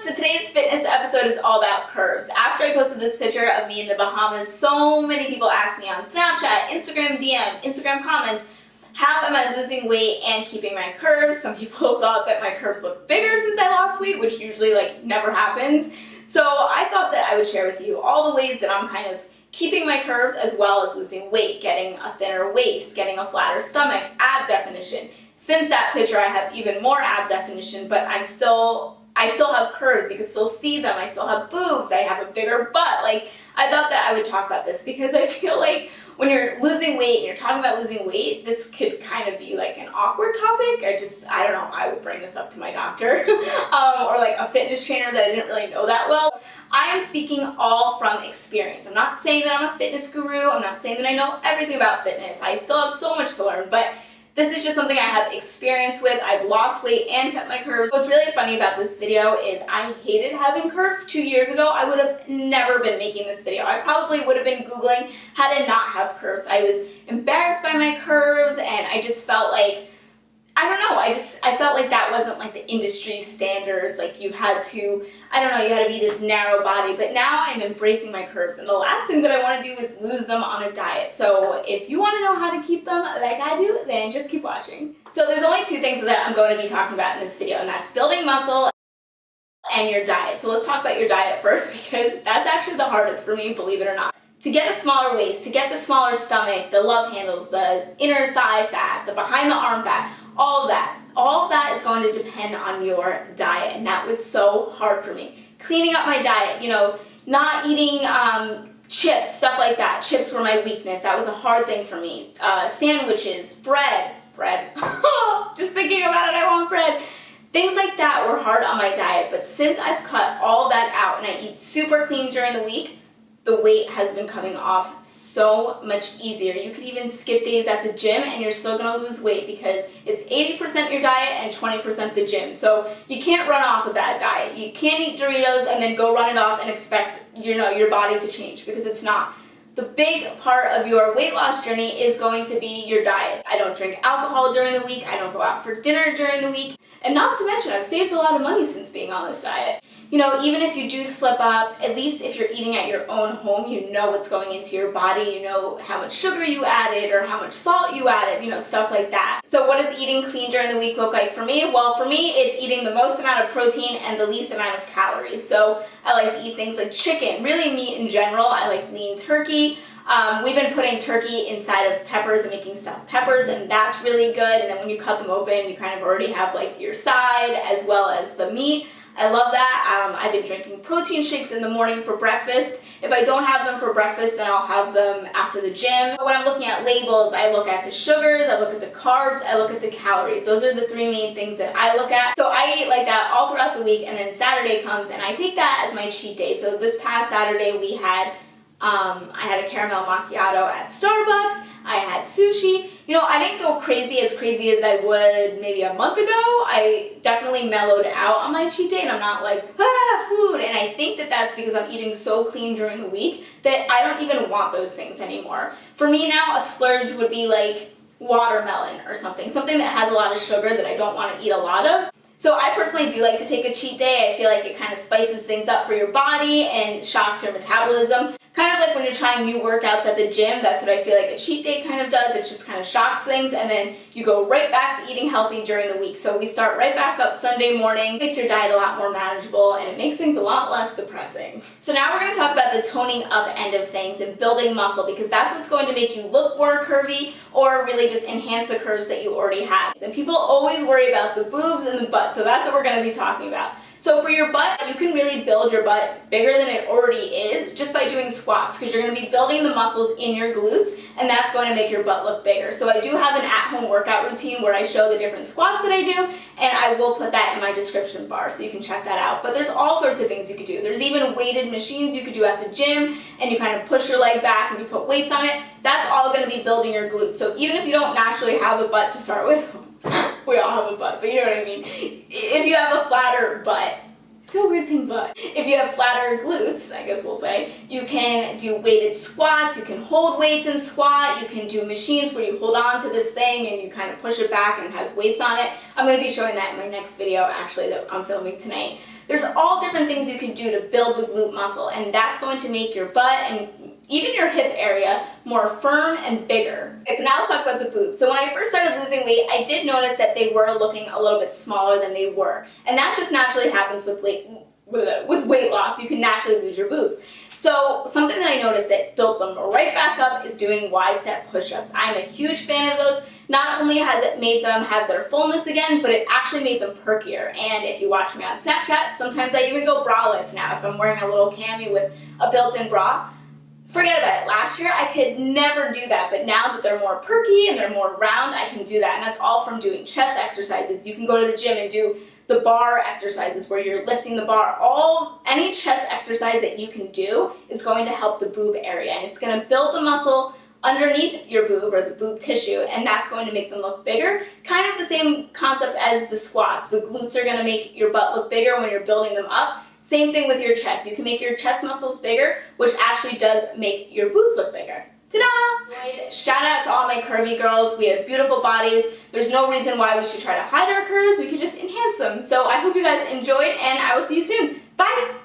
So today's fitness episode is all about curves. After I posted this picture of me in the Bahamas, so many people asked me on Snapchat, Instagram DM, Instagram comments, how am I losing weight and keeping my curves? Some people thought that my curves look bigger since I lost weight, which usually never happens. So I thought that I would share with you all the ways that I'm kind of keeping my curves as well as losing weight, getting a thinner waist, getting a flatter stomach, ab definition. Since that picture I have even more ab definition, but I still have curves. You can still see them. I still have boobs. I have a bigger butt. I thought that I would talk about this because I feel like when you're losing weight and you're talking about losing weight, this could kind of be an awkward topic. I don't know if I would bring this up to my doctor or a fitness trainer that I didn't really know that well. I am speaking all from experience. I'm not saying that I'm a fitness guru. I'm not saying that I know everything about fitness. I still have so much to learn, but this is just something I have experience with. I've lost weight and kept my curves. What's really funny about this video is I hated having curves 2 years ago. I would have never been making this video. I probably would have been Googling how to not have curves. I was embarrassed by my curves and I just felt I don't know, I felt like that wasn't the industry standards. You had to, you had to be this narrow body, but now I'm embracing my curves and the last thing that I want to do is lose them on a diet. So if you want to know how to keep them like I do, then just keep watching. So there's only two things that I'm going to be talking about in this video, and that's building muscle and your diet. So let's talk about your diet first because that's actually the hardest for me, believe it or not. To get a smaller waist, to get the smaller stomach, the love handles, the inner thigh fat, the behind the arm fat, all of that is going to depend on your diet, and that was so hard for me. Cleaning up my diet, not eating chips, stuff like that. Chips were my weakness. That was a hard thing for me. Sandwiches, bread. Just thinking about it, I want bread. Things like that were hard on my diet, but since I've cut all that out and I eat super clean during the week, the weight has been coming off so much easier. You could even skip days at the gym and you're still gonna lose weight because it's 80% your diet and 20% the gym. So you can't run off a bad diet. You can't eat Doritos and then go run it off and expect your body to change, because it's not. The big part of your weight loss journey is going to be your diet. I don't drink alcohol during the week. I don't go out for dinner during the week. And not to mention, I've saved a lot of money since being on this diet. Even if you do slip up, at least if you're eating at your own home, you know what's going into your body. You know how much sugar you added or how much salt you added, stuff like that. So what does eating clean during the week look like for me? Well, for me, it's eating the most amount of protein and the least amount of calories. So I like to eat things like chicken, really meat in general. I like lean turkey. We've been putting turkey inside of peppers and making stuffed peppers, and that's really good. And then when you cut them open, you kind of already have your side as well as the meat. I love that. I've been drinking protein shakes in the morning for breakfast. If I don't have them for breakfast, then I'll have them after the gym. When I'm looking at labels, I look at the sugars, I look at the carbs, I look at the calories. Those are the three main things that I look at. So I eat like that all throughout the week, and then Saturday comes and I take that as my cheat day. So this past Saturday we had I had a caramel macchiato at Starbucks. I had sushi. I didn't go crazy as I would maybe a month ago. I definitely mellowed out on my cheat day and I'm not food. And I think that that's because I'm eating so clean during the week that I don't even want those things anymore. For me now, a splurge would be watermelon or something that has a lot of sugar that I don't want to eat a lot of. So I personally do like to take a cheat day. I feel like it kind of spices things up for your body and shocks your metabolism. Kind of like when you're trying new workouts at the gym, that's what I feel like a cheat day kind of does. It just kind of shocks things, and then you go right back to eating healthy during the week. So we start right back up Sunday morning. It makes your diet a lot more manageable, and it makes things a lot less depressing. So now we're going to talk about the toning up end of things and building muscle, because that's what's going to make you look more curvy or really just enhance the curves that you already have. And people always worry about the boobs and the butt, so that's what we're going to be talking about. So for your butt, you can really build your butt bigger than it already is just by doing squats, because you're going to be building the muscles in your glutes, and that's going to make your butt look bigger. So I do have an at-home workout routine where I show the different squats that I do, and I will put that in my description bar so you can check that out. But there's all sorts of things you could do. There's even weighted machines you could do at the gym, and you kind of push your leg back and you put weights on it. That's all going to be building your glutes. So even if you don't naturally have a butt to start with, we all have a butt, but you know what I mean. If you have a flatter butt, feel weird saying butt. If you have flatter glutes, I guess we'll say, you can do weighted squats, you can hold weights and squat, you can do machines where you hold on to this thing and you kind of push it back and it has weights on it. I'm going to be showing that in my next video actually that I'm filming tonight. There's all different things you can do to build the glute muscle, and that's going to make your butt and even your hip area more firm and bigger. Okay, so now let's talk about the boobs. So when I first started losing weight, I did notice that they were looking a little bit smaller than they were. And that just naturally happens with weight loss. You can naturally lose your boobs. So something that I noticed that built them right back up is doing wide set push-ups. I'm a huge fan of those. Not only has it made them have their fullness again, but it actually made them perkier. And if you watch me on Snapchat, sometimes I even go braless now if I'm wearing a little cami with a built-in bra. Forget about it. Last year, I could never do that, but now that they're more perky and they're more round, I can do that, and that's all from doing chest exercises. You can go to the gym and do the bar exercises where you're lifting the bar. Any chest exercise that you can do is going to help the boob area, and it's going to build the muscle underneath your boob or the boob tissue, and that's going to make them look bigger. Kind of the same concept as the squats. The glutes are going to make your butt look bigger when you're building them up. Same thing with your chest. You can make your chest muscles bigger, which actually does make your boobs look bigger. Ta-da! Shout out to all my curvy girls. We have beautiful bodies. There's no reason why we should try to hide our curves. We could just enhance them. So I hope you guys enjoyed, and I will see you soon. Bye!